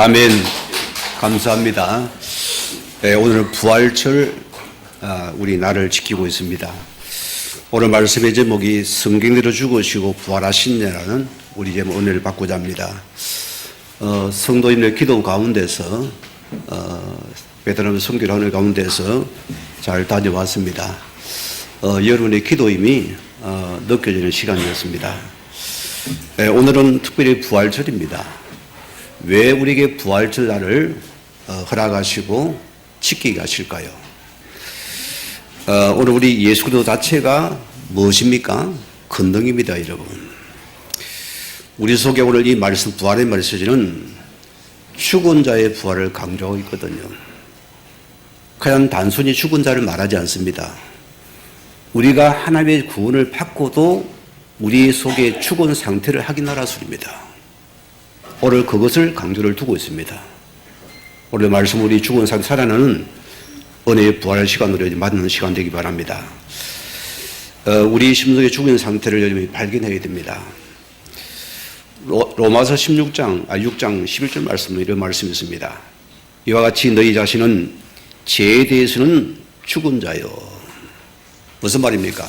아멘. 감사합니다. 네, 오늘은 부활절 우리 날을 지키고 있습니다. 오늘 말씀의 제목이 성경대로 죽으시고 부활하신냐라는 우리 제목 은혜를 받고자 합니다. 성도인의 기도 가운데서 베트남 선교를 하는 가운데서 잘 다녀왔습니다. 여러분의 기도임이 느껴지는 시간이었습니다. 네, 오늘은 특별히 부활절입니다. 왜 우리에게 부활절 날을 허락하시고 지키게 하실까요? 오늘 우리 예수 그리스도 자체가 무엇입니까? 권능입니다, 여러분. 우리 속에 오늘 이 말씀, 부활의 메시지는 죽은 자의 부활을 강조하고 있거든요. 그냥 단순히 죽은 자를 말하지 않습니다. 우리가 하나님의 구원을 받고도 우리 속에 죽은 상태를 확인하라 소리입니다. 오늘 그것을 강조를 두고 있습니다. 오늘 말씀 우리 죽은 상태 살아나는 은혜의 부활 시간으로 맞는 시간 되기 바랍니다. 우리 심속에 죽은 상태를 여러분이 발견해야 됩니다. 로마서 6장 11절 말씀은 이런 말씀이 있습니다. 이와 같이 너희 자신은 죄에 대해서는 죽은 자요. 무슨 말입니까?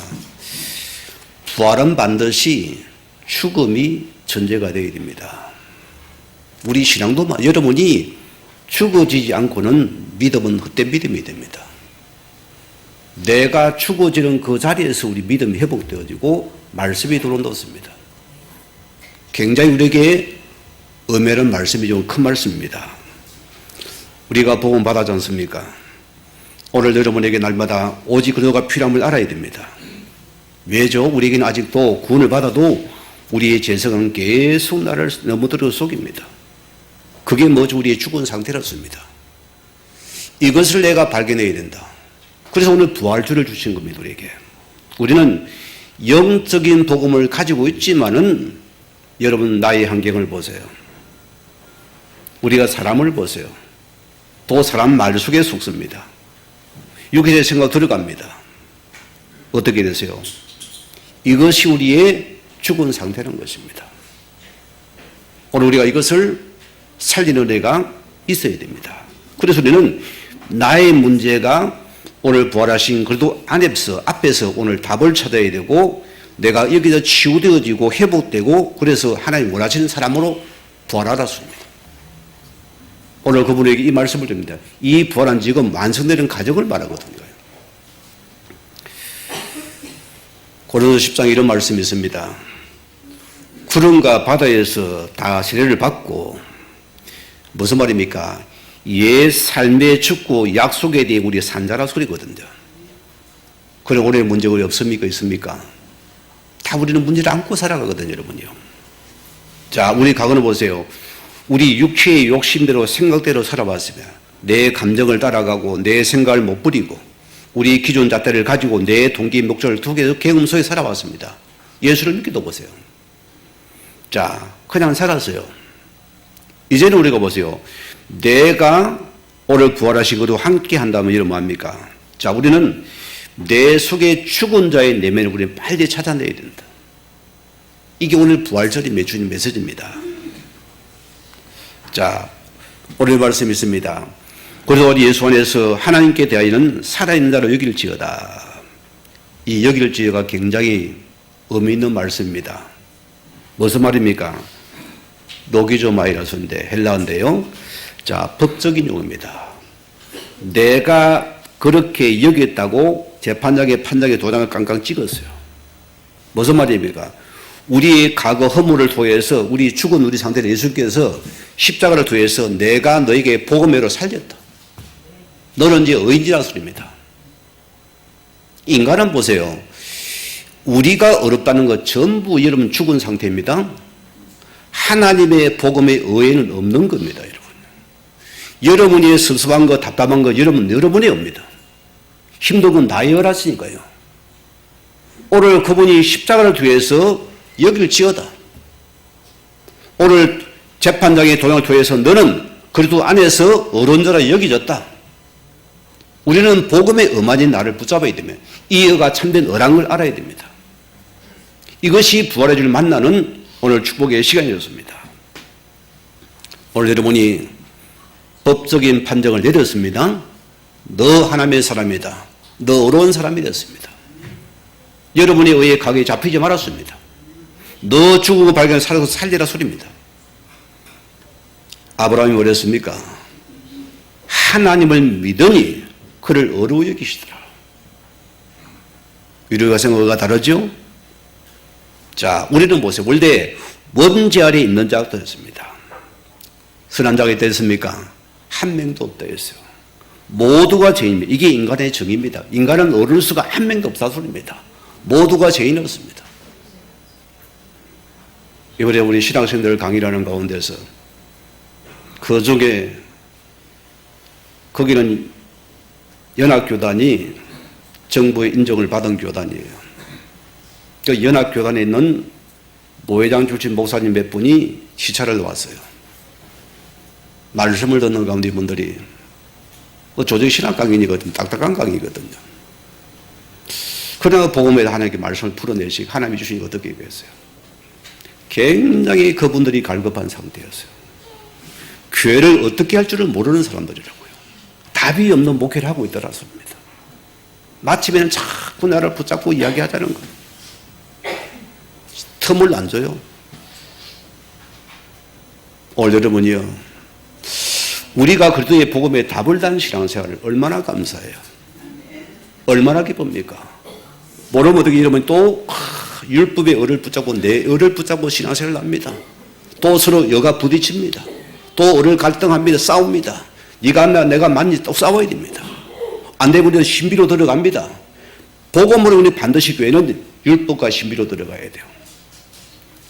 부활은 반드시 죽음이 전제가 되어야 됩니다. 우리 신앙도 여러분이 죽어지지 않고는 믿음은 헛된 믿음이 됩니다. 내가 죽어지는 그 자리에서 우리 믿음이 회복되어지고 말씀이 들어온다습니다. 굉장히 우리에게 은혜는 말씀이 좀 큰 말씀입니다. 우리가 복음 받았지 않습니까? 오늘 여러분에게 날마다 오직 그녀가 필요함을 알아야 됩니다. 왜죠? 우리에게는 아직도 구원을 받아도 우리의 죄성은 계속 나를 넘어들어 속입니다. 그게 뭐죠? 우리의 죽은 상태였습니다. 이것을 내가 발견해야 된다. 그래서 오늘 부활주를 주신 겁니다, 우리에게. 우리는 영적인 복음을 가지고 있지만은 여러분 나의 환경을 보세요. 우리가 사람을 보세요. 또 사람 말 속에 속습니다. 육체의 생각 들어갑니다. 어떻게 되세요? 이것이 우리의 죽은 상태라는 것입니다. 오늘 우리가 이것을 살리는 은혜가 있어야 됩니다. 그래서 우리는 나의 문제가 오늘 부활하신 그래도 앞에서 오늘 답을 찾아야 되고 내가 여기서 치유되어지고 회복되고 그래서 하나님 원하시는 사람으로 부활하라습니다. 오늘 그분에게 이 말씀을 드립니다. 이 부활한 지금 완성되는 과정을 말하거든요. 고린도서 10장에 이런 말씀이 있습니다. 구름과 바다에서 다 세례를 받고 무슨 말입니까? 옛 삶에 죽고 약속에 대해 우리 산자라 소리거든요. 그래 올해 문제가 없습니까? 있습니까? 다 우리는 문제를 안고 살아가거든요, 여러분요. 자, 우리 과거를 보세요. 우리 육체의 욕심대로 생각대로 살아왔으면 내 감정을 따라가고 내 생각을 못 부리고 우리 기존 잣대를 가지고 내 동기 목적을 두고 경험 속에 살아왔습니다. 예수를 믿기도 보세요. 자, 그냥 살았어요. 이제는 우리가 보세요. 내가 오늘 부활하신 것도 함께 한다면 이러면 뭐합니까? 자, 우리는 내 속에 죽은 자의 내면을 우리는 빨리 찾아내야 된다. 이게 오늘 부활절임의 주님 메시지입니다. 자, 오늘 말씀이 있습니다. 그래서 우리 예수 안에서 하나님께 대하여는 살아있는 자로 여길지어다. 이 여길지어가 굉장히 의미 있는 말씀입니다. 무슨 말입니까? 노기조마이라서인데 헬라어인데요. 자, 법적인 용어입니다. 내가 그렇게 여겼다고 재판장의 판장의 도장을 깡깡 찍었어요. 무슨 말입니까? 우리의 과거 허물을 통해서 우리 죽은 우리 상태를 예수께서 십자가를 통해서 내가 너에게 복음으로 살렸다. 너는 이제 의인이라는 소리입니다. 인간은 보세요. 우리가 어렵다는 것 전부 여러분 죽은 상태입니다. 하나님의 복음의 의에는 없는 겁니다, 여러분. 여러분이 섭섭한 거, 답답한 거, 여러분이 옵니다. 힘든 건 나의 열하시니까요. 오늘 그분이 십자가를 통해서 여길 지어다. 오늘 재판장의 도장을 통해서 너는 그래도 안에서 어른자라 여기졌다. 우리는 복음의 엄한인 나를 붙잡아야 되며 이 의가 참된 어란 걸 알아야 됩니다. 이것이 부활의 주를 만나는 오늘 축복의 시간이었습니다. 오늘 여러분이 법적인 판정을 내렸습니다. 너 하나님의 사람이다. 너 어려운 사람이 됐습니다. 여러분의 의에 가게 잡히지 말았습니다. 너 죽고 발견 살아서 살리라 소리입니다. 아브라함이 뭐랬습니까? 하나님을 믿으니 그를 어루워 여기시더라. 위로가 생각과 다르죠? 자, 우리는 보세요. 원래 원죄 아래에 있는 자가 되었습니다. 선한 자가 됐습니까? 한 명도 없다 했어요. 모두가 죄인입니다. 이게 인간의 정의입니다. 인간은 어릴 수가 한 명도 없다 소리입니다. 모두가 죄인이었습니다. 이번에 우리 신앙생들 강의를 하는 가운데서 그 중에 거기는 연합교단이 정부의 인정을 받은 교단이에요. 그 연합교단에 있는 모회장 출신 목사님 몇 분이 시찰을 왔어요. 말씀을 듣는 가운데 분들이 조정신학 강의거든요. 딱딱한 강의거든요. 그러나 복음에 하나님께 말씀을 풀어내시고 하나님이 주시니 어떻게 했어요? 굉장히 그분들이 갈급한 상태였어요. 교회를 어떻게 할 줄을 모르는 사람들이라고요. 답이 없는 목회를 하고 있더라 소리입니다. 마침에는 자꾸 나를 붙잡고 이야기하자는 거예요. 틈을 안 줘요. 오늘 여러분이요, 우리가 그리스도의 복음에 답을 단 신앙생활을 얼마나 감사해요. 얼마나 기쁩니까? 모르면 어떻게 이러면 또 율법의 을을 붙잡고 내 을을 붙잡고 신앙생활을 합니다. 또 서로 여가 부딪힙니다. 또 을을 갈등합니다. 싸웁니다. 네가 나 내가 맞니 또 싸워야 됩니다. 안 되면 신비로 들어갑니다. 복음으로 우리 반드시 교회는 율법과 신비로 들어가야 돼요.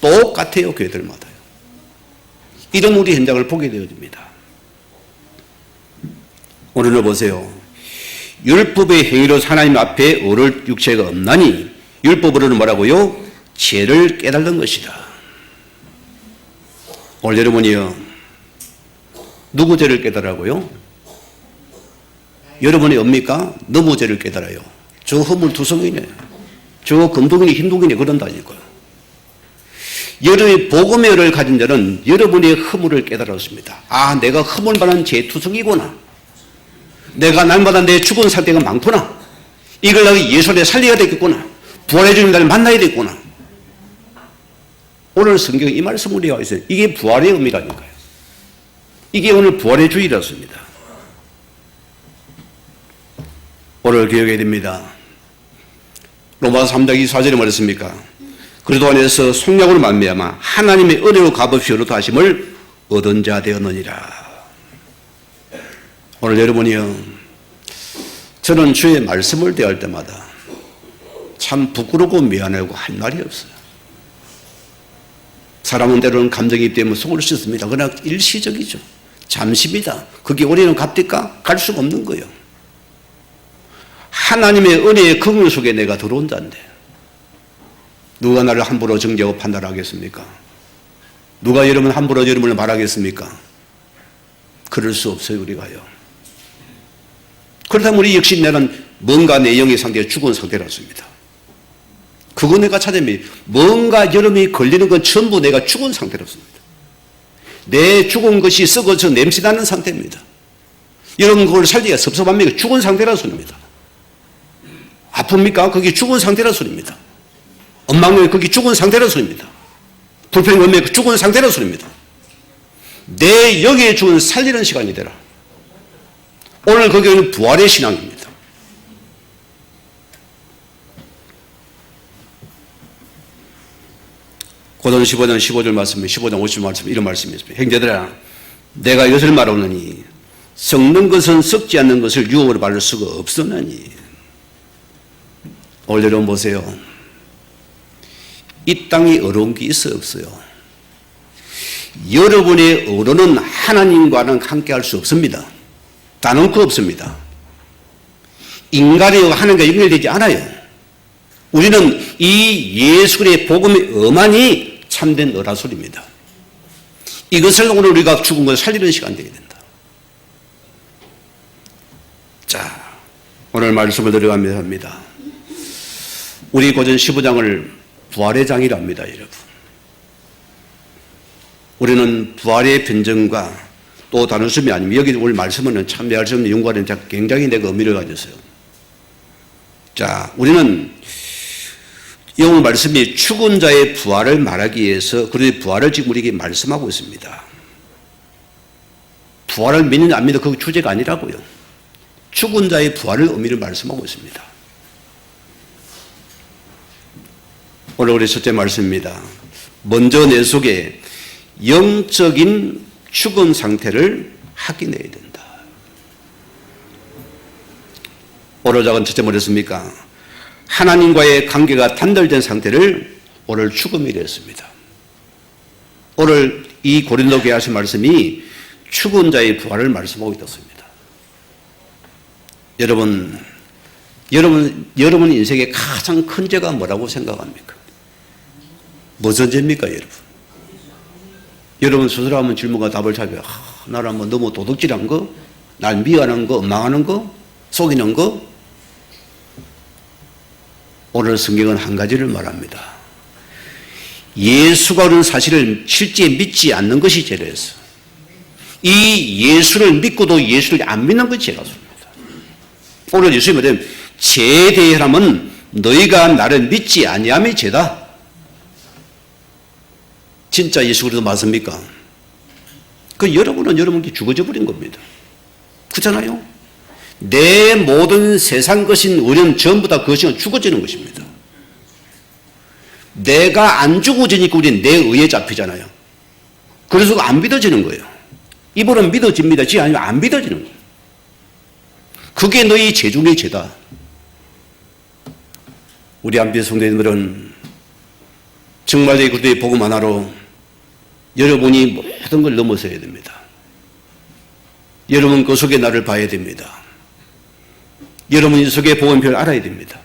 똑같아요, 교회들마다요. 이런 우리 현장을 보게 되어집니다. 오늘을 보세요. 율법의 행위로 하나님 앞에 오를 육체가 없나니 율법으로는 뭐라고요? 죄를 깨달는 것이다. 오늘 여러분이요, 누구 죄를 깨달으라고요? 여러분이 옵니까? 너무 죄를 깨달아요. 저 허물투성이네, 저 금둥이네 흰둥이네 그런다니까요. 여러분의 복음의 열을 가진 자는 여러분의 허물을 깨달았습니다. 아, 내가 허물 많은 죄투성이구나. 내가 날마다 내 죽은 상태가 많구나. 이걸 내가 예수 안에 살려야 되겠구나. 부활해 주는 날을 만나야 되겠구나. 오늘 성경에 이 말씀을 되어 있어요. 이게 부활의 의미라니까요. 이게 오늘 부활의 주일이었습니다. 오늘 기억해야 됩니다. 로마서 3장 24절에 말했습니까? 그리스도 안에서 속량으로 말미암아 하나님의 은혜로 값없이 의롭다 하심을 얻은 자 되었느니라. 오늘 여러분이요, 저는 주의 말씀을 대할 때마다 참 부끄럽고 미안하고 할 말이 없어요. 사람은 때로는 감정이입 때문에 속을 씻습니다. 그러나 일시적이죠. 잠시입니다. 그게 우리는 갑니까? 갈 수가 없는 거예요. 하나님의 은혜의 긍휼 속에 내가 들어온 자인데 누가 나를 함부로 정죄하고 판단하겠습니까? 누가 여러분 함부로 여러분을 말하겠습니까? 그럴 수 없어요, 우리가요. 그렇다면 우리 역시 내는 뭔가 내 영의 상태가 죽은 상태라습니다. 그거 내가 찾으면 뭔가 여러분이 걸리는 건 전부 내가 죽은 상태라습니다. 내 죽은 것이 썩어서 냄새나는 상태입니다. 여러분 그걸 살기가 섭섭합니까? 죽은 상태라 소리입니다. 아픕니까? 그게 죽은 상태라 소리입니다. 엉망로에 그게 죽은 상태라 소리입니다. 불평이 오면 그 죽은 상태라 소리입니다. 내 영의 죽은 살리는 시간이 되라. 오늘 그게 부활의 신앙입니다. 고전 15장 15절 말씀, 15장 50절 말씀, 이런 말씀이 있습니다. 형제들아, 내가 이것을 말하노니 썩는 것은 썩지 않는 것을 유혹으로 바를 수가 없으나니. 오늘 여러분 보세요. 이 땅에 어려운 게 있어요, 없어요? 여러분의 어려는 하나님과는 함께 할 수 없습니다. 나는 그 없습니다. 인간이 하나님과 연결되지 않아요. 우리는 이 예수의 복음의 엄한이 참된 어라소리입니다. 이것을 오늘 우리가 죽은 것을 살리는 시간 되게 된다. 자, 오늘 말씀을 들어가면서 합니다. 우리 고전 15장을 부활의 장이라 합니다, 여러분. 우리는 부활의 변증과 또 다른 수이 아니면 여기 오늘 말씀은 참 내 알 수 없는 연구하는 굉장히 내가 의미를 가졌어요. 자, 우리는 이 오늘 말씀이 죽은 자의 부활을 말하기 위해서 그의 부활을 지금 우리에게 말씀하고 있습니다. 부활을 믿느냐 안 믿느냐 그 주제가 아니라고요. 죽은 자의 부활을 의미를 말씀하고 있습니다. 오늘 우리 첫째 말씀입니다. 먼저 내 속에 영적인 죽은 상태를 확인해야 된다. 오늘 작은 첫째 뭐랬습니까? 하나님과의 관계가 단절된 상태를 오늘 죽음이라 했습니다. 오늘 이 고린도 교회 하신 말씀이 죽은 자의 부활을 말씀하고 있었습니다. 여러분 인생의 가장 큰 죄가 뭐라고 생각합니까? 무슨 죄입니까, 여러분? 여러분 스스로 한번 질문과 답을 찾아요. 나를 한번 너무 도둑질한 거, 날 미워하는 거, 엉망하는 거, 속이는 거. 오늘 성경은 한 가지를 말합니다. 예수가 오는 사실을 실제 믿지 않는 것이 죄라서 이 예수를 믿고도 예수를 안 믿는 것이 죄라습니다. 오늘 예수님이 말하면 죄에 대하면 너희가 나를 믿지 아니함이 죄다. 진짜 예수 그리스도 맞습니까? 그 여러분은 여러분께 죽어져 버린 겁니다. 그렇잖아요? 내 모든 세상 것인 우리는 전부 다 그것이 죽어지는 것입니다. 내가 안 죽어지니까 우리는 내 의에 잡히잖아요. 그래서 안 믿어지는 거예요. 이분은 믿어집니다. 지 아니면 안 믿어지는 거예요. 그게 너희 죄 중의 죄다. 우리 안비 성도님들은 정말 이 그리스도의 복음 하나로 여러분이 모든 걸 넘어서야 됩니다. 여러분 그 속에 나를 봐야 됩니다. 여러분 이 속에 복음표를 알아야 됩니다.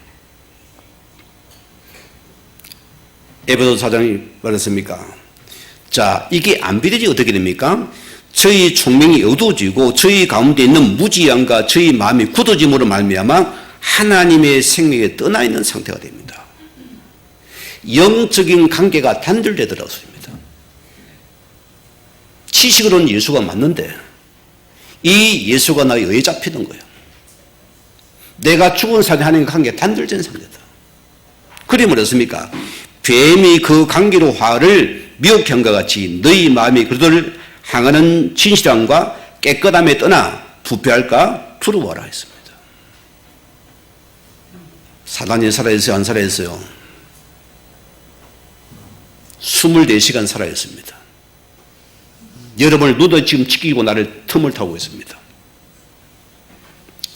에베소 4장이 말했습니까? 자, 이게 안 믿어지 어떻게 됩니까? 저희 총명이 어두워지고 저희 가운데 있는 무지함과 저희 마음이 굳어짐으로 말미암아 하나님의 생명에 떠나 있는 상태가 됩니다. 영적인 관계가 단절되더라고요. 지식으로는 예수가 맞는데 이 예수가 나의 의에 잡히는 거예요. 내가 죽은 상태 하나님과 관계가 단절된 상태다. 그리 뭐랬습니까? 뱀이 그 관계로 화를 미혹한 것 같이 너희 마음이 그들을 향하는 진실함과 깨끗함에 떠나 부패할까 두려워하라 했습니다. 사단이 살아있어요? 안 살아있어요? 24시간 살아있습니다. 여러분을 눈을 지금 지키고 나를 틈을 타고 있습니다.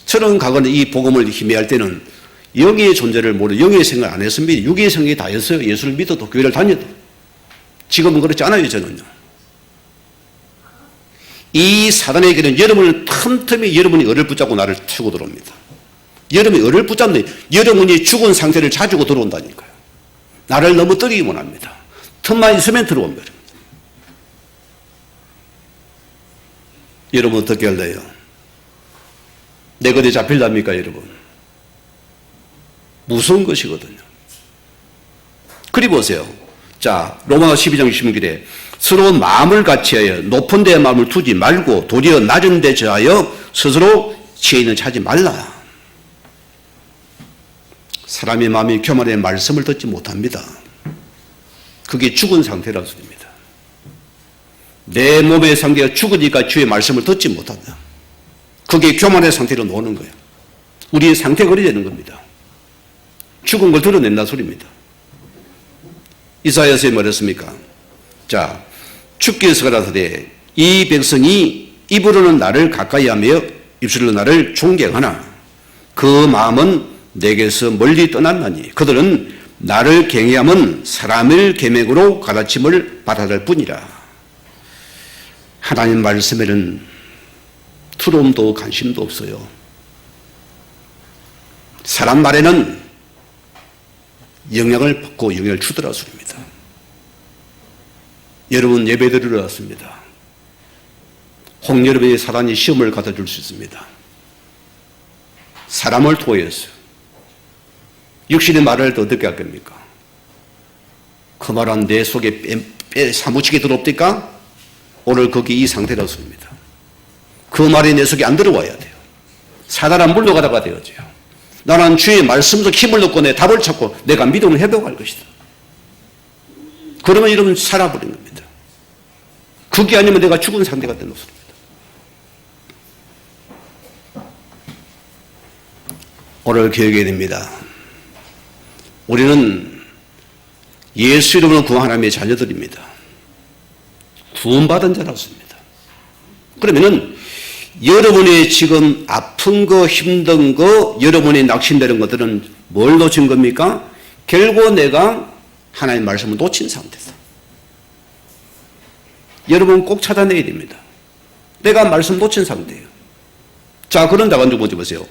저는 과거에 이 복음을 희미할 때는 영의 존재를 모르고 영의 생각을 안 했습니다. 육의 생각이 다 했어요. 예수를 믿어도 교회를 다녀도. 지금은 그렇지 않아요, 저는요. 이 사단에게는 여러분을 틈틈이 여러분이 어를 붙잡고 나를 치고 들어옵니다. 여러분이 어를 붙잡는데 여러분이 죽은 상태를 자주고 들어온다니까요. 나를 너무 떨리기 원합니다. 틈만 있으면 들어옵니다. 여러분 어떻게 할래요? 내 거에 잡힐랍니까, 여러분? 무서운 것이거든요. 그리 보세요. 자, 로마서 12장 16절에 서로 마음을 같이하여 높은 데에 마음을 두지 말고 도리어 낮은 데 저하여 스스로 지혜는 찾지 말라. 사람의 마음이 교만해 말씀을 듣지 못합니다. 그게 죽은 상태라는 소리입니다. 내 몸의 상태가 죽으니까 주의 말씀을 듣지 못한다. 그게 교만의 상태로 노는 거예요. 우리의 상태가 그리 되는 겁니다. 죽은 걸 드러낸다 소리입니다. 이사야서에 말했습니까? 자, 주께서 가라사대 이 백성이 입으로는 나를 가까이하며 입술로 나를 존경하나 그 마음은 내게서 멀리 떠났나니 그들은 나를 경외함은 사람을 계명으로 가르침을 받아들 뿐이라. 하나님 말씀에는 두려움도 관심도 없어요. 사람 말에는 영향을 받고 영향을 주더라 소리입니다. 여러분 예배 드리러 왔습니다. 홍여러분의 사단이 시험을 갖다 줄 수 있습니다. 사람을 통해서 육신의 말을 더 어떻게 할 겁니까? 그 말은 내 속에 사무치게 들어옵니까? 오늘 거기 이 상태라고 소리입니다. 그 말이 내 속에 안 들어와야 돼요. 사단은 물러가다가 되어져요. 나는 주의 말씀으로 힘을 얻고 내 답을 찾고 내가 믿음을 회복할 것이다. 그러면 여러분 살아버린 겁니다. 그게 아니면 내가 죽은 상태가 되는 것입니다. 오늘 기억해야 됩니다. 우리는 예수 이름으로 구원 하나님의 자녀들입니다. 구원받은 자라습니다. 그러면은 여러분의 지금 아픈 거, 힘든 거, 여러분이 낙심되는 것들은 뭘 놓친 겁니까? 결국 내가 하나님의 말씀을 놓친 상태다. 여러분 꼭 찾아내야 됩니다. 내가 말씀 놓친 상태예요. 자, 그런 자가 누군지 보세요.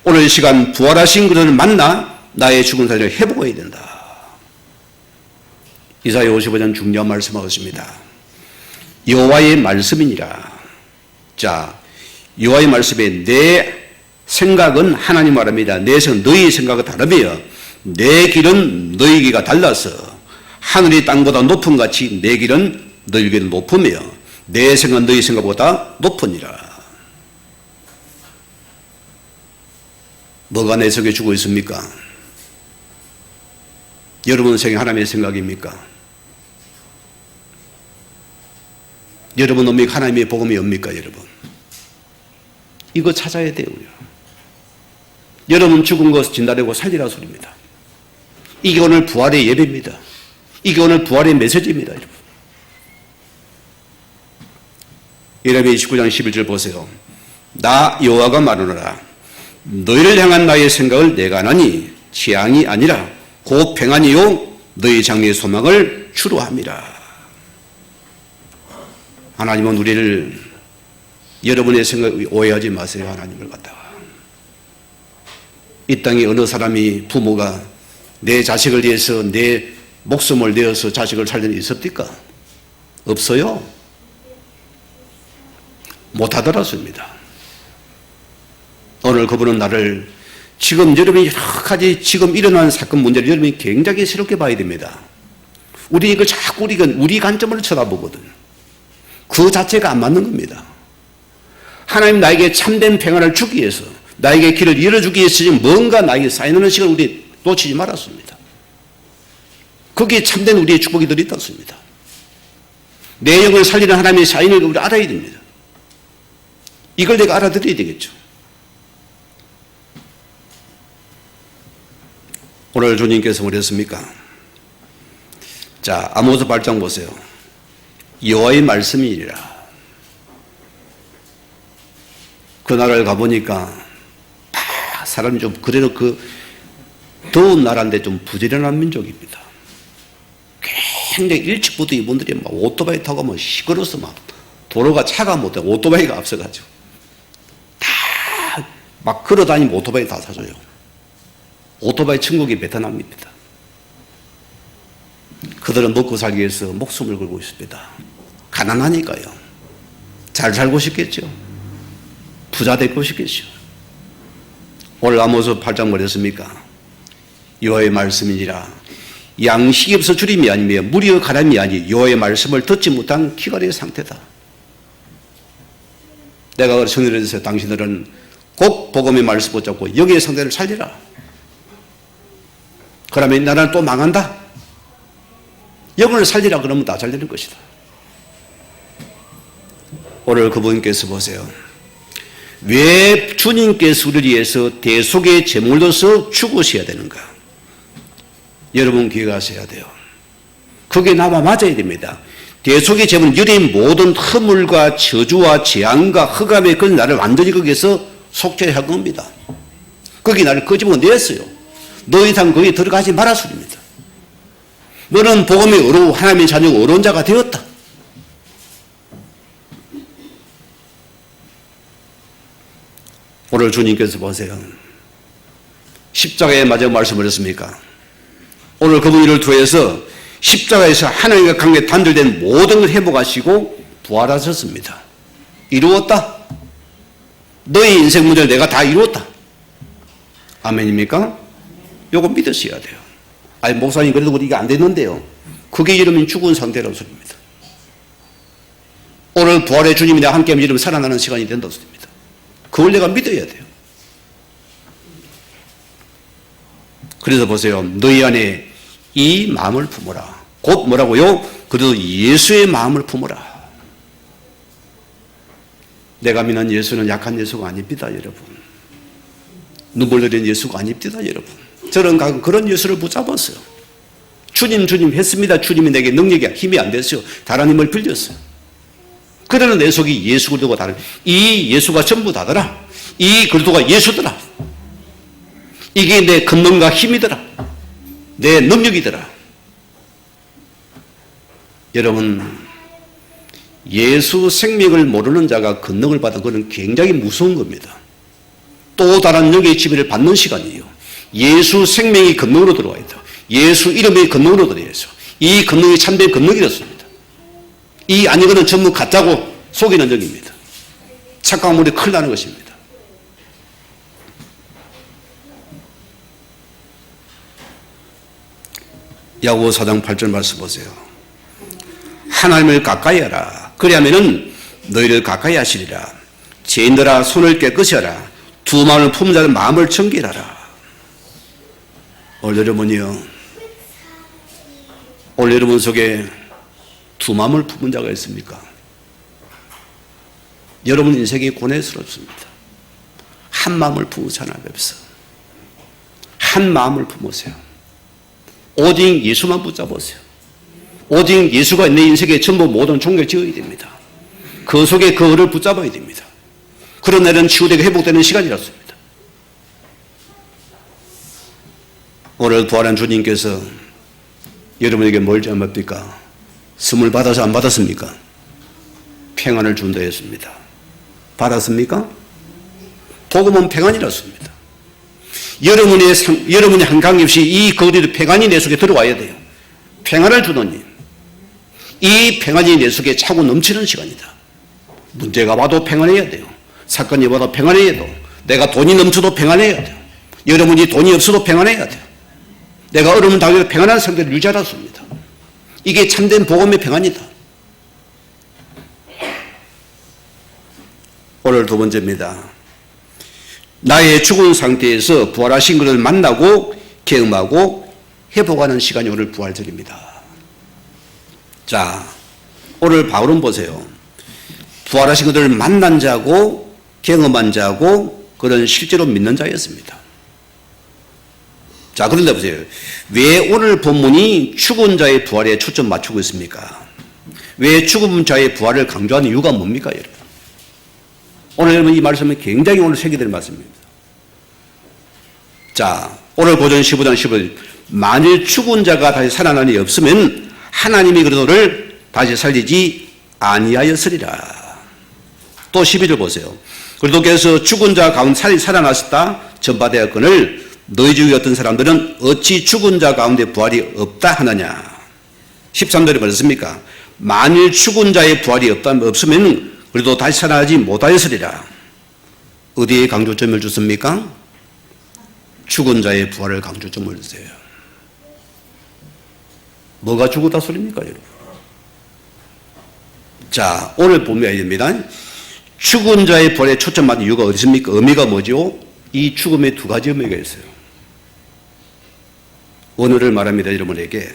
오늘 이 시간 부활하신 그를 만나 나의 죽은 살을 회복해야 된다. 이사야 55장 중요한 말씀하고 있습니다. 여호와의 말씀이니라. 자, 여호와의 말씀에 내 생각은 하나님 말입니다. 내 생각은 너희 생각과 다르며 내 길은 너희 길과 달라서 하늘이 땅보다 높은 같이 내 길은 너희 길은 높으며 내 생각은 너희 생각보다 높으니라. 뭐가 내 속에 죽어 있습니까? 여러분 생각 하나님의 생각입니까? 여러분 놈이 하나님의 복음이 옵니까 여러분? 이거 찾아야 돼요. 여러분 죽은 것 진단하고 살리라 소리입니다. 이게 오늘 부활의 예배입니다. 이게 오늘 부활의 메시지입니다. 여러분. 예레미야 29장 11절 보세요. 나 여호와가 말하노라. 너희를 향한 나의 생각을 내가 아나니 재앙이 아니라 곧 평안이요 너희 장래의 소망을 주로 함이라. 하나님은 우리를 여러분의 생각을 오해하지 마세요. 하나님을 갖다가 이 땅에 어느 사람이 부모가 내 자식을 위해서 내 목숨을 내어서 자식을 살린 일이 있습니까? 없어요. 못하더라습니다. 오늘 그분은 나를 지금 여러분이 여러 가지 지금 일어난 사건 문제를 여러분이 굉장히 새롭게 봐야 됩니다. 우리 이걸 자꾸 우리 관점을 쳐다보거든. 그 자체가 안 맞는 겁니다. 하나님 나에게 참된 평안을 주기 위해서 나에게 길을 열어주기 위해서 지금 뭔가 나에게 쌓이는 시간을 우리 놓치지 말았습니다. 거기에 참된 우리의 축복이 들어있었습니다. 내 영을 살리는 하나님의 사인을 우리 알아야 됩니다. 이걸 내가 알아들어야 되겠죠. 오늘 주님께서 뭐랬습니까? 자, 아모스 8장 보세요. 여호와의 말씀이니라. 그 나라를 가보니까 사람이 좀 그래도 그 더운 나라인데 좀 부지런한 민족입니다. 굉장히 일찍부터 이분들이 막 오토바이 타고 막 시끄러워서 막 도로가 차가 못해 오토바이가 앞서가지고 다 막 걸어다니면 오토바이 다 사줘요. 오토바이 천국이 베트남입니다. 그들은 먹고 살기 위해서 목숨을 걸고 있습니다. 가난하니까요. 잘 살고 싶겠죠. 부자 되고 싶겠죠. 오늘 아모스 8장 뭐랬습니까? 여호와의 말씀이니라. 양식이 없어 주림이 아니며 무리의 가람이 아니 여호와의 말씀을 듣지 못한 기갈의 상태다. 내가 성령에서 당신들은 꼭 복음의 말씀 붙잡고 여기의 상태를 살리라. 그러면 이 나라는 또 망한다. 영을 살리라 그러면 다 살리는 것이다. 오늘 그분께서 보세요. 왜 주님께서 우리를 위해서 대속의 제물로서 죽으셔야 되는가? 여러분 기억하셔야 돼요. 그게 나와 맞아야 됩니다. 대속의 제물은 여러의 모든 허물과 저주와 재앙과 흑암의 그 나를 완전히 거기에서 속죄한 겁니다. 거기 나를 끄집어냈어요. 더 이상 거기에 들어가지 마라 소리입니다. 너는 복음이 어려워 하나님의 자녀가 어려운 자가 되었다. 오늘 주님께서 보세요. 십자가에 맞아 말씀을 했습니까? 오늘 그분 일을 통해서 십자가에서 하나님과 관계 단절된 모든 걸 회복하시고 부활하셨습니다. 이루었다. 너의 인생 문제를 내가 다 이루었다. 아멘입니까? 요거 믿으셔야 돼요. 아니 목사님 그래도 우리 이게 안 됐는데요. 그게 이러면 죽은 상태라는 소리입니다. 오늘 부활의 주님이 나와 함께 하면 이러면 살아나는 시간이 된다는 소리입니다. 그걸 내가 믿어야 돼요. 그래서 보세요. 너희 안에 이 마음을 품어라. 곧 뭐라고요? 그래도 예수의 마음을 품어라. 내가 믿는 예수는 약한 예수가 아닙니다, 여러분. 눈물 흘리는 예수가 아닙니다, 여러분. 저는 가끔 그런 예수를 붙잡았어요. 주님 했습니다. 주님이 내게 능력이 힘이 안 됐어요. 다른 힘을 빌렸어요. 그러나 내 속이 예수 그리스도가 다른 이 예수가 전부 다더라. 이 그리스도가 예수더라. 이게 내 권능과 힘이더라. 내 능력이더라. 여러분, 예수 생명을 모르는 자가 권능을 받은 것은 굉장히 무서운 겁니다. 또 다른 영의 지배를 받는 시간이에요. 예수 생명이 권능으로 들어와야 돼요. 예수 이름이 권능으로 들어야죠. 이 권능이 참된 권능이었습니다. 이 아니거는 전부 가짜고 속이는 적입니다. 착각한 물이 큰일 나는 것입니다. 야고보 4장 8절 말씀 보세요. 하나님을 가까이 하라. 그리하면은 너희를 가까이 하시리라. 죄인들아 손을 깨끗이 하라. 두 마음을 품은 자는 마음을 청결하라. 오늘 여러분이요. 오늘 여러분 속에 두 마음을 품은 자가 있습니까? 여러분 인생이 고뇌스럽습니다. 한 마음을 품으세요. 하나님 앞에서. 한 마음을 품으세요. 오직 예수만 붙잡으세요. 오직 예수가 내 인생의 전부 모든 종결 지어야 됩니다. 그 속에 그거를 붙잡아야 됩니다. 그런 날은 치유되고 회복되는 시간이었습니다. 오늘 부활한 주님께서 여러분에게 뭘 잘못합니까? 선물 받아서 안 받았습니까? 평안을 준다 했습니다. 받았습니까? 복음은 평안이었습니다. 여러분이 한강 없이 이 거리도 평안이 내 속에 들어와야 돼요. 평안을 주더니 이 평안이 내 속에 차고 넘치는 시간이다. 문제가 와도 평안해야 돼요. 사건이 와도 평안해야 돼요. 내가 돈이 넘쳐도 평안해야 돼요. 여러분이 돈이 없어도 평안해야 돼요. 내가 어려움 당해도 평안한 상태를 유지하랍니다. 이게 참된 복음의 평안이다. 오늘 두 번째입니다. 나의 죽은 상태에서 부활하신 것을 만나고 경험하고 회복하는 시간이 오늘 부활절입니다. 자, 오늘 바울은 보세요. 부활하신 것을 만난 자고 경험한 자고 그런 실제로 믿는 자였습니다. 자, 그런데 보세요. 왜 오늘 본문이 죽은 자의 부활에 초점 맞추고 있습니까? 왜 죽은 자의 부활을 강조하는 이유가 뭡니까, 여러분? 오늘 여러분 이 말씀은 굉장히 오늘 새겨될 말씀입니다. 자, 오늘 보전 15장 15절. 만일 죽은 자가 다시 살아나는 일 없으면 하나님이 그리스도를 다시 살리지 아니하였으리라. 또 12절 보세요. 그리스도께서 죽은 자 가운데 살아나셨다 전파되었거늘 너희 중에 어떤 사람들은 어찌 죽은 자 가운데 부활이 없다 하느냐. 13절에 뭐랬습니까? 만일 죽은 자의 부활이 없으면 그래도 다시 살아나지 못하였으리라. 어디에 강조점을 줬습니까? 죽은 자의 부활을 강조점을 주세요. 뭐가 죽었다 소리입니까, 여러분? 자, 오늘 보면 됩니다. 죽은 자의 부활에 초점맞은 이유가 어디 있습니까? 의미가 뭐죠? 이 죽음에 두 가지 의미가 있어요. 오늘을 말합니다, 여러분에게.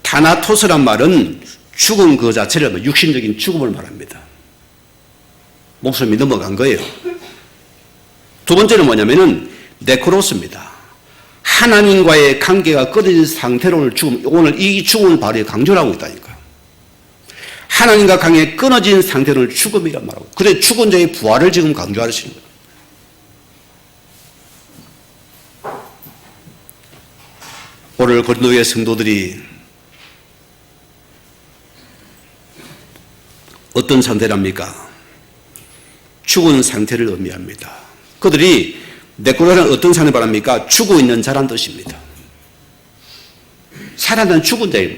타나토스란 말은 죽은 그 자체를 육신적인 죽음을 말합니다. 목숨이 넘어간 거예요. 두 번째는 뭐냐면은 네크로스입니다. 하나님과의 관계가 끊어진 상태로 오늘 이 죽음을 바로 강조를 하고 있다니까요. 하나님과 관계가 끊어진 상태를 죽음이란 말하고, 그래 죽은 자의 부활을 지금 강조하시는 거예요. 오늘 고린도의 성도들이 어떤 상태랍니까? 죽은 상태를 의미합니다. 그들이 네크로스는 어떤 상태를 말합니까? 죽어 있는 자란 뜻입니다. 살아난 죽은 자예요.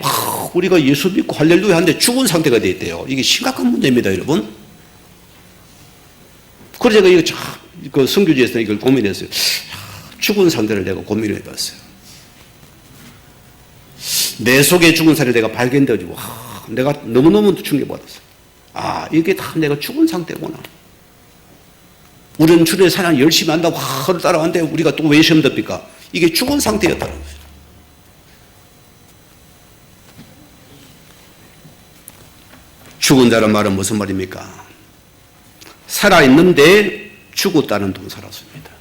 우리가 예수 믿고 할렐루야 하는데 죽은 상태가 되어 있대요. 이게 심각한 문제입니다, 여러분. 그래서 제가 이거 선교지에서 이걸 고민했어요. 죽은 상태를 내가 고민을 해봤어요. 내 속에 죽은 상태를 내가 발견되어지고, 내가 너무너무 충격받았어요. 이게 다 내가 죽은 상태구나. 우리는 주님의 사랑 열심히 한다고 하루 따라왔는데 우리가 또 왜 시험 듭니까? 이게 죽은 상태였다는 거죠. 죽은 자란 말은 무슨 말입니까? 살아있는데 죽었다는 동사라습니다.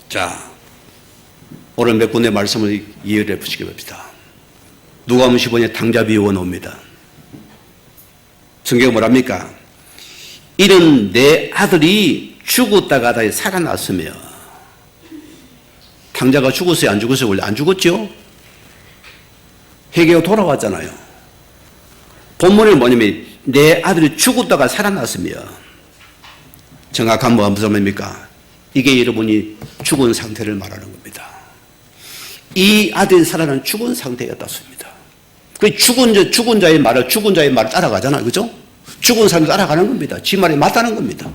자, 오늘 몇 군데 말씀을 이해를 해보시기 바랍니다. 누가복음 15장에 당자 비유가 나옵니다. 성경은 뭐랍니까? 이는 내 아들이 죽었다가 다시 살아났으며, 탕자가 죽었어요? 안 죽었어요? 원래 안 죽었죠? 회개가 돌아왔잖아요. 본문은 뭐냐면 내 아들이 죽었다가 살아났으며, 정확한 무슨 말입니까? 이게 여러분이 죽은 상태를 말하는 겁니다. 이 아들이 살아난 죽은 상태였다습니다. 그 죽은 자의 말을 따라가잖아요. 그죠? 죽은 사람 따라가는 겁니다. 지 말이 맞다는 겁니다.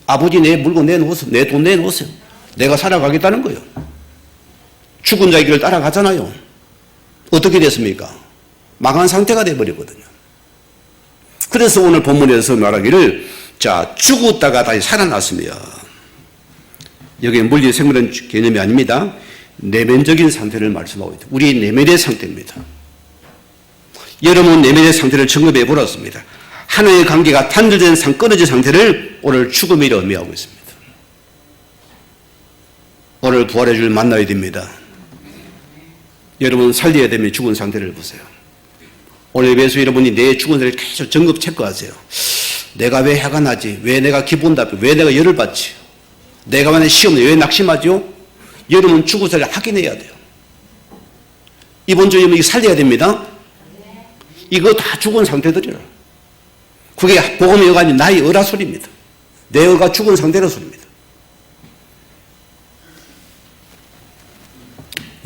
아버지 내 물건 내놓으세요. 내 돈 내놓으세요. 내가 살아가겠다는 거예요. 죽은 자의 길을 따라가잖아요. 어떻게 됐습니까? 망한 상태가 되어버리거든요. 그래서 오늘 본문에서 말하기를, 자, 죽었다가 다시 살아났으며, 여기 물리 생물은 개념이 아닙니다. 내면적인 상태를 말씀하고 있다. 우리 내면의 상태입니다. 여러분 내면의 상태를 점검해 보았습니다. 하나님의 관계가 단절된 끊어진 상태를 오늘 죽음이라 의미하고 있습니다. 오늘 부활의 주를 만나야 됩니다. 여러분 살려야 되면 죽은 상태를 보세요. 오늘 예배에서 여러분이 내 죽은 상태를 계속 점검 체크하세요. 내가 왜 해가 나지? 왜 내가 기분 나쁘지? 왜 내가 열을 받지? 내가 만약 시험에 왜 낙심하죠? 여러분 죽은 상태를 확인해야 돼요. 이번 주에 여러분 살려야 됩니다. 이거 다 죽은 상태들이라. 그게 복음의 어가 아닌 나의 어라 소리입니다. 내 어가 죽은 상태라 소리입니다.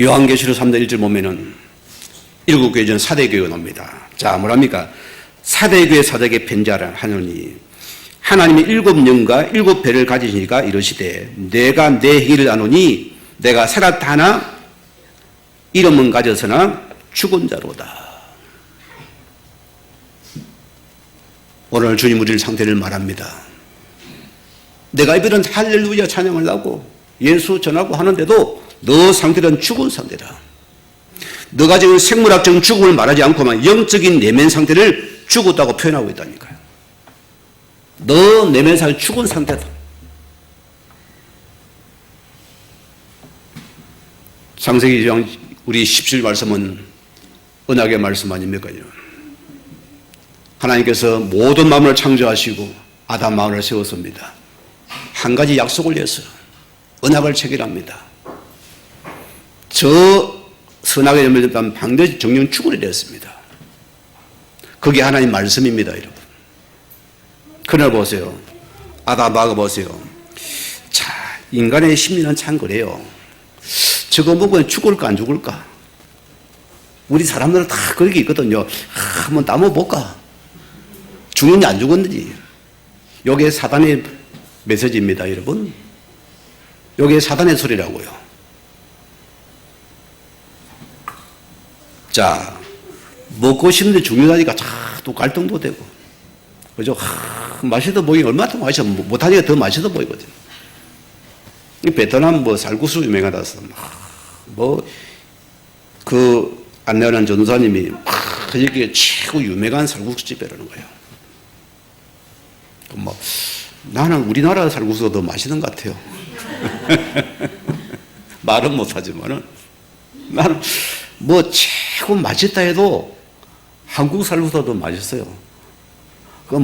요한계시록 3장 1절 보면은 일곱 교회 전 사대교회가 나옵니다. 자, 뭐랍니까? 사대교회 사적에 편지하노니 하나님이 일곱 영과 일곱 배를 가지시니까 이러시되 내가 내 행위를 아노니 내가 살았다 하나 이름은 가졌으나 죽은 자로다. 오늘 주님 우리의 상태를 말합니다. 내가 이별은 할렐루야 찬양을 하고 예수 전하고 하는데도 너 상태는 죽은 상태다. 너가 지금 생물학적인 죽음을 말하지 않고만 영적인 내면 상태를 죽었다고 표현하고 있다니까요. 너 내면 상태 죽은 상태다. 창세기 우리 17 말씀은 언약의 말씀 아닙니까? 하나님께서 모든 만물을 창조하시고 아담 마음을 세웠습니다. 한 가지 약속을 했어요. 언약을 체결합니다. 저 선악의 열매를 따면 반드시 정령 죽으려 되었습니다. 그게 하나님 말씀입니다, 여러분. 그날 보세요. 아담하고 보세요. 자, 인간의 심리는 참 그래요. 저거 먹으면 죽을까 안 죽을까? 우리 사람들은 다 그런 게 있거든요. 한번 따먹어볼까? 죽는지 안 죽었는지. 이게 사단의 메시지입니다, 여러분. 요게 사단의 소리라고요. 자, 먹고 싶은데 중요하니까 자꾸 갈등도 되고, 그죠? 맛있어 보이긴 얼마나 더 맛있어. 못하니까 더 맛있어 보이거든. 이 베트남 쌀국수 유명하다서, 안내하는 전도사님이 여기에 최고 유명한 쌀국수집이라는 거예요. 나는 우리나라 쌀국수가 더 맛있는 것 같아요. 말은 못하지만은, 나는 최고 맛있다 해도 한국 쌀국수가 더 맛있어요.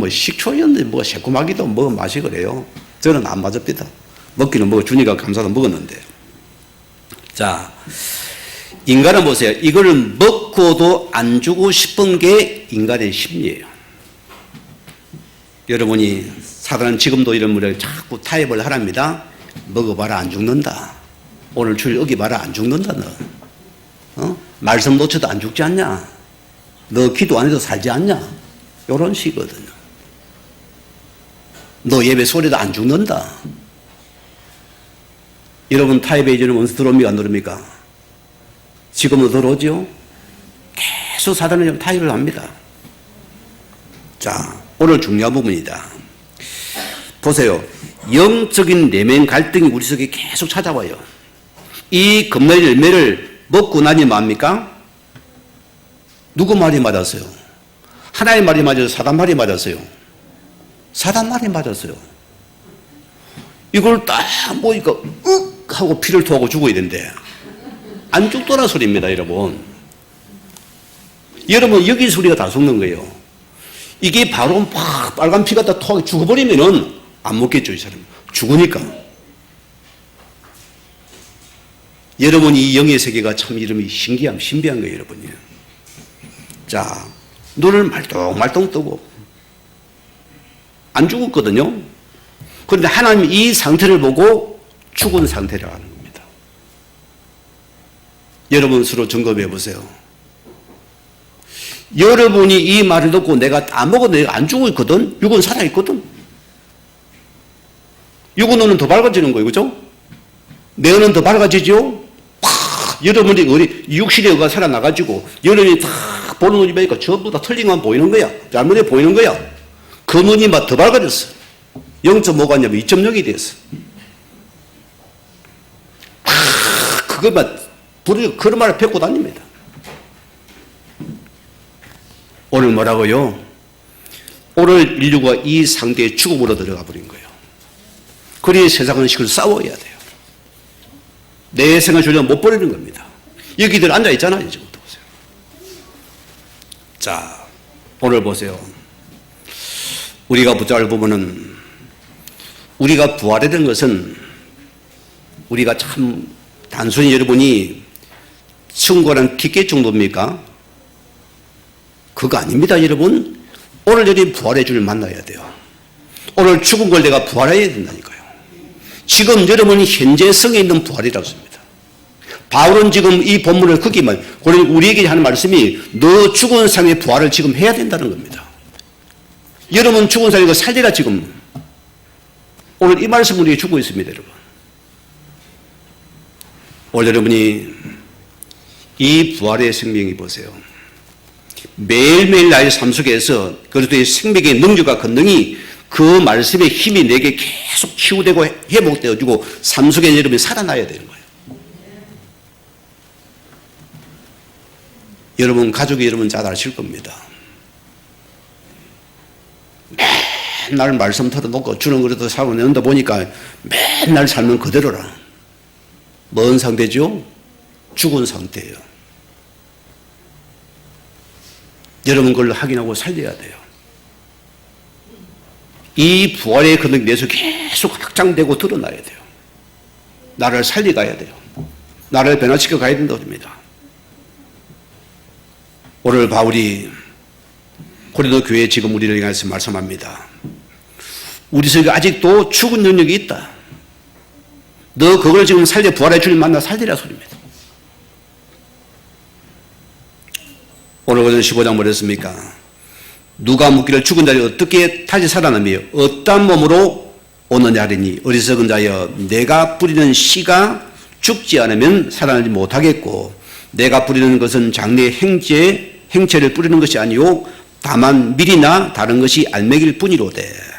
식초였는데 새콤하기도 맛이 그래요. 저는 안 맞습니다. 먹기는 주니까 감사도 먹었는데. 자, 인간은 보세요. 이걸 먹고도 안 주고 싶은 게 인간의 심리예요. 여러분이 사단은 지금도 이런 물에 자꾸 타협을 하랍니다. 먹어봐라 안 죽는다. 오늘 주일 어기봐라 안 죽는다 너. 말씀 놓쳐도 안 죽지 않냐. 너 기도 안 해도 살지 않냐. 이런 식이거든요. 너 예배 소리도 안 죽는다. 여러분 타협에 이제는 원수 들어옵니까 안 들어옵니까? 지금은 들어오죠. 계속 사단은 타협을 합니다. 자, 오늘 중요한 부분이다. 보세요. 영적인 내면 갈등이 우리 속에 계속 찾아와요. 이 겁나는 열매를 먹고 나니 뭡니까? 누구 말이 맞았어요? 하나님 말이 맞아서 사단 말이 맞았어요. 사단 말이 맞았어요. 이걸 딱 보니까 하고 피를 토하고 죽어야 되는데 안 죽더라 소리입니다, 여러분. 여러분 여기 소리가 다 속는 거예요. 이게 바로 막 빨간 피가 다 토하게 죽어버리면은 안 먹겠죠, 이 사람. 죽으니까. 여러분 이 영의 세계가 참 이름이 신비한 거예요, 여러분이. 자, 눈을 말똥말똥 뜨고 안 죽었거든요. 그런데 하나님이 이 상태를 보고 죽은 상태라고 하는 겁니다. 여러분 스스로 점검해 보세요. 여러분이 이 말을 듣고 내가 다 먹어도 내가 안 죽어 있거든. 육은 살아있거든. 육은 눈은 더 밝아지는 거예요. 그죠? 내 눈은 더 밝아지죠? 여러분이 육신의 의가 살아나가지고 여러분이 다 보는 눈이 보니까 전부 다 틀린 것만 보이는 거야. 잘못해 보이는 거야. 그 눈이 막 더 밝아졌어. 0.5가 아니라 2.0이 됐어. 그것만 그런 말을 뱉고 다닙니다. 오늘 뭐라고요? 오늘 인류가 이 상태의 죽음으로 들어가 버린 거예요. 그래야 세상은 식을 싸워야 돼요. 내 생을 주려면 못 버리는 겁니다. 여기들 앉아 있잖아요. 지금부터 보세요. 자, 오늘 보세요. 우리가 붙잡을 부분은 우리가 부활해야 되는 것은 우리가 참 단순히 여러분이 천국이란 티켓 정도입니까? 그거 아닙니다, 여러분. 오늘 여러분이 부활의 주를 만나야 돼요. 오늘 죽은 걸 내가 부활해야 된다니까요. 지금 여러분이 현재 성에 있는 부활이라고 합니다. 바울은 지금 이 본문을 크기만 우리에게 하는 말씀이 너 죽은 삶의 부활을 지금 해야 된다는 겁니다. 여러분 죽은 삶이 살리라 지금. 오늘 이 말씀 우리에게 주고 있습니다, 여러분. 오늘 여러분이 이 부활의 생명이 보세요. 매일매일 나의 삶 속에서 그리스도의 생명의 능력과 권능이 그 말씀의 힘이 내게 계속 치유되고 회복되어지고 삶 속에 여러분이 살아나야 되는 거예요. 여러분 가족이 여러분 잘 아실 겁니다. 맨날 말씀 털어놓고 주는 그래도 사고 내는다 보니까 맨날 삶은 그대로라. 뭔 상태죠? 죽은 상태예요. 여러분 그걸 확인하고 살려야 돼요. 이 부활의 권능이 내 속에 계속 확장되고 드러나야 돼요. 나를 살려가야 돼요. 나를 변화시켜 가야 된다고 합니다. 오늘 바울이 고린도 교회에 지금 우리를 향해서 말씀합니다. 우리 속에 아직도 죽은 능력이 있다. 너 그걸 지금 살려 부활의 주를 만나 살리라 소리입니다. 오늘 오전 15장 뭐랬습니까? 누가 묻기를 죽은 자리 어떻게 다시 살아남이요? 어떠한 몸으로 오느냐리니 어리석은 자여 내가 뿌리는 씨가 죽지 않으면 살아나지 못하겠고 내가 뿌리는 것은 장래의 행체를 뿌리는 것이 아니요 다만 밀이나 다른 것이 알맹이일 뿐이로되.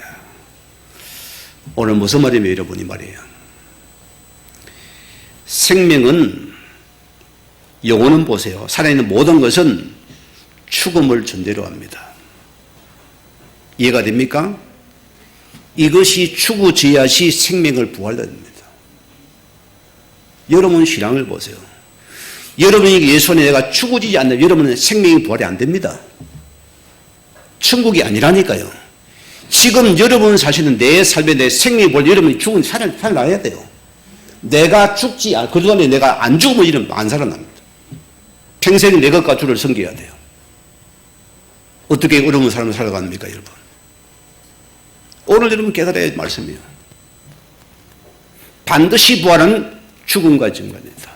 오늘 무슨 말이며 여러분이 말이에요. 생명은 영혼은 보세요. 살아있는 모든 것은 죽음을 전제로 합니다. 이해가 됩니까? 이것이 죽어져야지 생명을 부활됩니다. 여러분 신앙을 보세요. 여러분이 예수 안에 내가 죽어지지 않는 여러분은 생명이 부활이 안 됩니다. 천국이 아니라니까요. 지금 여러분 사시는 내 삶에 내 생명이 부활 여러분이 죽은 살아나야 돼요. 내가 죽지 않 그동안에 내가 안 죽으면 이러면 안 살아납니다. 평생 내 것과 주를 섬겨야 돼요. 어떻게 어려운 삶을 살아갑니까 여러분? 오늘 여러분 깨달아야 할 말씀이에요. 반드시 부활은 죽음과 증거입니다.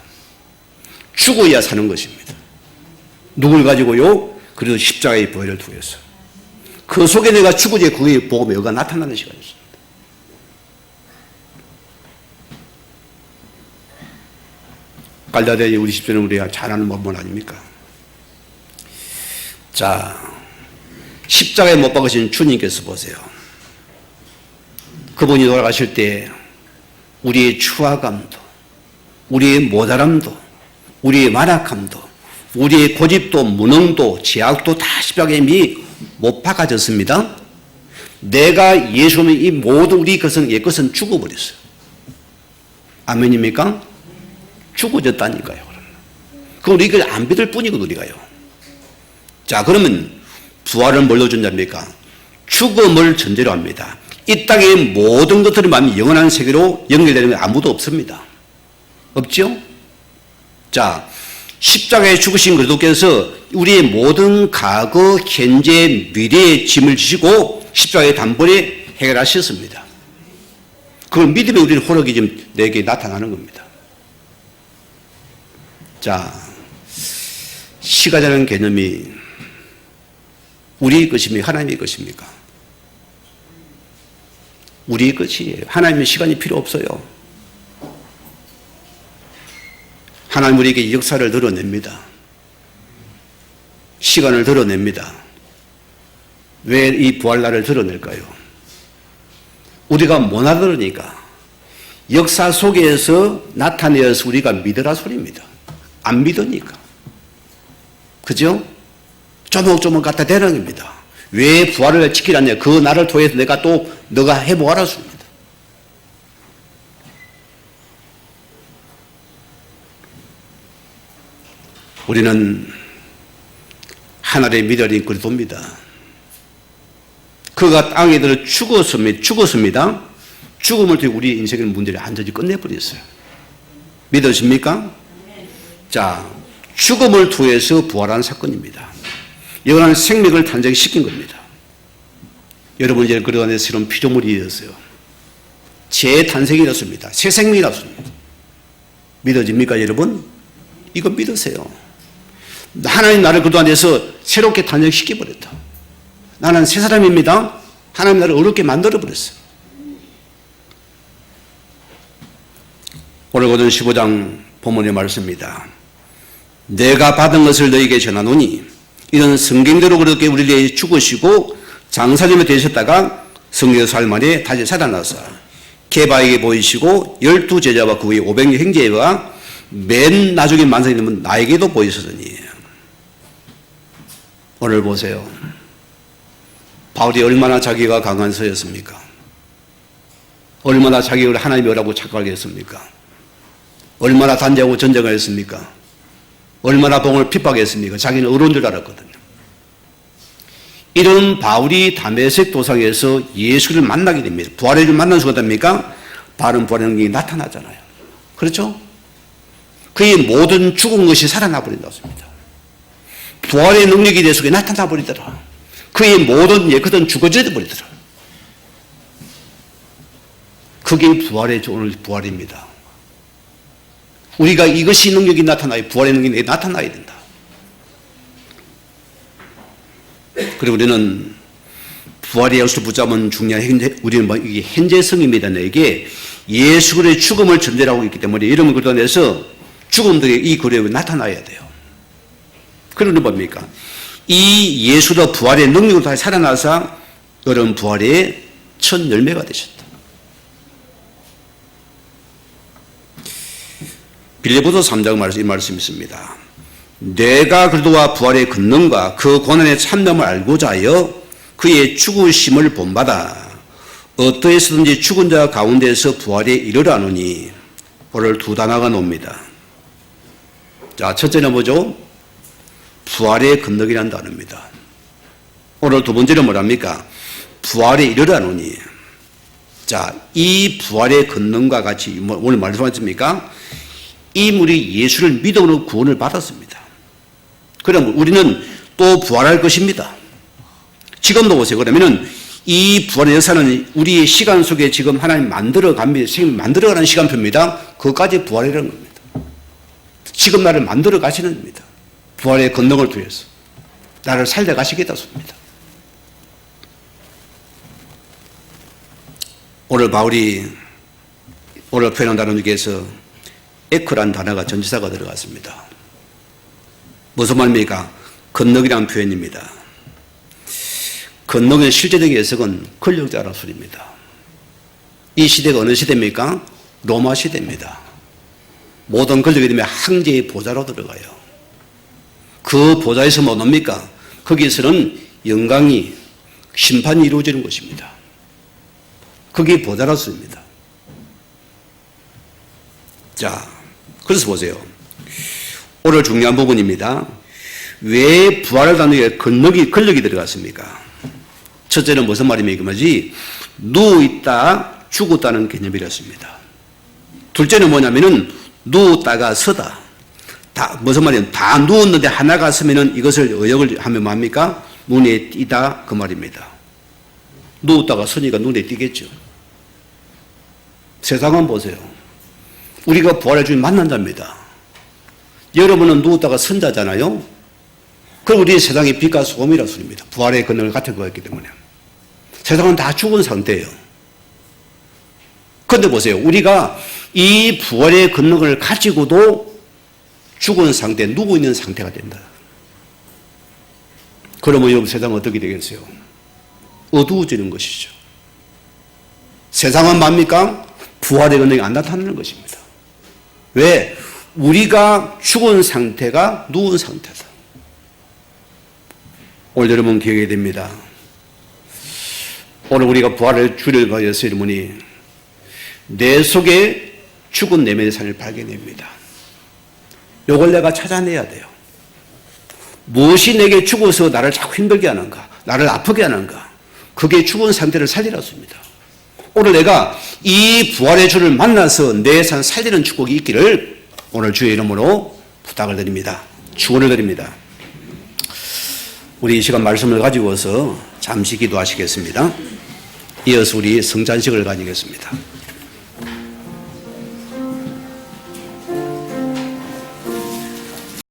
죽어야 사는 것입니다. 누굴 가지고요? 그래서 십자가의 부활을 통해서. 그 속에 내가 죽어야 그의 복음의 의가 나타나는 시간이었습니다. 갈라디아 우리 집사는 우리가 잘 아는 본문 아닙니까? 자, 십자가에 못 박으신 주님께서 보세요. 그분이 돌아가실 때 우리의 추악함도, 우리의 모자람도, 우리의 완악함도, 우리의 고집도, 무능도, 제약도 다 십자가에 이미 못 박아졌습니다. 내가 예수님의 이 모든 우리 것은 옛것은 죽어버렸어요. 아멘입니까? 죽어졌다니까요. 그럼 우리 이걸 안 믿을 뿐이거든요, 우리가요. 자, 그러면 부활을 뭘로 준답니까? 죽음을 전제로 합니다. 이 땅의 모든 것들이 마음이 영원한 세계로 연결되는 게 아무도 없습니다. 없죠? 자, 십자가에 죽으신 그리스도께서 우리의 모든 과거, 현재, 미래의 짐을 지시고 십자가의 단번에 해결하셨습니다. 그걸 믿으면 우리는 호력이 지금 내게 나타나는 겁니다. 자, 시간이라는 개념이 우리의 것입니까? 하나님의 것입니까? 우리의 것이에요. 하나님의 시간이 필요 없어요. 하나님 우리에게 역사를 드러냅니다. 시간을 드러냅니다. 왜 이 부활날을 드러낼까요? 우리가 못 알아들으니까 역사 속에서 나타내어서 우리가 믿으라 소리입니다. 안 믿으니까. 그죠? 조목조목 갖다 대는 겁니다. 왜 부활을 지키라냐? 그 날을 통해서 내가 또 너가 해보아라 습니다. 우리는 하늘의 미달인 그리스도입니다. 그가 땅에 들어 죽었습니다. 죽음을 통해 우리 인생의 문제를 완전히 끝내버렸어요. 믿으십니까? 자, 죽음을 통해서 부활한 사건입니다. 영원한 생명을 탄생시킨 겁니다. 여러분 이제 그러 안에 새로운 피조물이 되었어요. 재탄생이 일어났습니다. 새 생명이 일어났습니다. 믿어집니까 여러분? 이거 믿으세요. 하나님 나를 그도 안에서 새롭게 탄생시켜버렸다. 나는 새 사람입니다. 하나님 나를 어렵게 만들어버렸어요. 오늘 고전 15장 본문의 말씀입니다. 내가 받은 것을 너에게 전하노니 이는 성경대로 그렇게 우리에게 죽으시고 장사님이 되셨다가 성령 살 만에 다시 살아나서 게바에게 보이시고 12제자와 그 후에 500여 형제와 맨 나중에 만상이 되면 나에게도 보이셨으니. 오늘 보세요. 바울이 얼마나 자기가 강한 서였습니까? 얼마나 자기를 하나님이 오라고 착각하게 했습니까? 얼마나 단죄하고 전쟁을 했습니까? 얼마나 봉을 핍박했습니까? 자기는 의로운 줄 알았거든요. 이런 바울이 다메섹 도상에서 예수를 만나게 됩니다. 부활의 줄 만난 순간 됩니까? 바른 부활의 능력이 나타나잖아요. 그렇죠? 그의 모든 죽은 것이 살아나 버린다습니다. 부활의 능력이 내 속에 나타나 버리더라. 그의 모든 예컨대 죽어져 버리더라. 그게 부활의 오늘 부활입니다. 우리가 이것이 능력이 나타나야 부활의 능력이 나타나야 된다. 그리고 우리는 부활의 약속을 붙잡은 중요한 우리는 이게 현재성입니다. 내게 예수 그리스도의 죽음을 전제라고 있기 때문에 이름을 끌어내서 죽음들이 이 거리에 나타나야 돼요. 그러는 뭡니까? 이 예수도 부활의 능력으로 다시 살아나서 여러분 부활의 첫 열매가 되셨다. 빌립보서 3장 이 말씀이 있습니다. 내가 그리스도와 부활의 권능과 그 고난의 참됨을 알고자 하여 그의 죽으심을 본받아 어떠해서든지 죽은 자 가운데서 부활에 이르라노니 오늘 두 단어가 나옵니다. 자, 첫째는 뭐죠? 부활의 권능이라는 단어입니다. 오늘 두 번째는 뭐랍니까? 부활에 이르라노니. 자, 이 부활의 권능과 같이 오늘 말씀하셨습니까? 이 물이 예수를 믿음으로 구원을 받았습니다. 그럼 우리는 또 부활할 것입니다. 지금도 보세요. 그러면은 이 부활의 역사는 우리의 시간 속에 지금 하나님 만들어가는 시간표입니다. 그것까지 부활이라는 겁니다. 지금 나를 만들어 가시는 겁니다. 부활의 권능을 통해서 나를 살려가시겠다 섭니다. 오늘 바울이 오늘 표현한 단어 중에서 에크란 단어가 전치사가 들어갔습니다. 무슨 말입니까? 권능이라는 표현입니다. 권능의 실제적인 해석은 권력자라는 소리입니다. 이 시대가 어느 시대입니까? 로마 시대입니다. 모든 권력이 되면 황제의 보좌로 들어가요. 그 보좌에서 뭐 놉니까? 거기서는 영광이 심판이 이루어지는 것입니다. 그게 보좌라는 소리입니다. 자, 그래서 보세요. 오늘 중요한 부분입니다. 왜 부활의 단어에 권력이 들어갔습니까? 첫째는 무슨 말입니까? 뭐지? 누워있다, 죽었다는 개념이었습니다. 둘째는 뭐냐면은 누웠다가 서다. 무슨 말이에요? 다 누웠는데 하나가 서면은 이것을 의역을 하면 뭡니까? 눈에 띄다 그 말입니다. 누웠다가 서니까 눈에 띄겠죠. 세상은 보세요. 우리가 부활의 주님 만난 자입니다. 여러분은 누웠다가 선 자잖아요. 그럼 우리 세상의 빛과 소금이라는 소리입니다. 부활의 권능을 갖춘 거였기 때문에. 세상은 다 죽은 상태예요. 그런데 보세요. 우리가 이 부활의 권능을 가지고도 죽은 상태, 누워 있는 상태가 된다. 그러면 여러분 세상은 어떻게 되겠어요? 어두워지는 것이죠. 세상은 뭡니까? 부활의 권능이 안 나타나는 것입니다. 왜? 우리가 죽은 상태가 누운 상태다. 오늘 여러분 기억해야 됩니다. 오늘 우리가 부활의 주를 가져서 여러분이 내 속에 죽은 내면의 삶을 발견합니다. 이걸 내가 찾아내야 돼요. 무엇이 내게 죽어서 나를 자꾸 힘들게 하는가, 나를 아프게 하는가, 그게 죽은 상태를 살리라습니다. 오늘 내가 이 부활의 주를 만나서 내 삶 살리는 축복이 있기를 오늘 주의 이름으로 부탁을 드립니다. 축원을 드립니다. 우리 이 시간 말씀을 가지고서 잠시 기도하시겠습니다. 이어서 우리 성찬식을 가지겠습니다.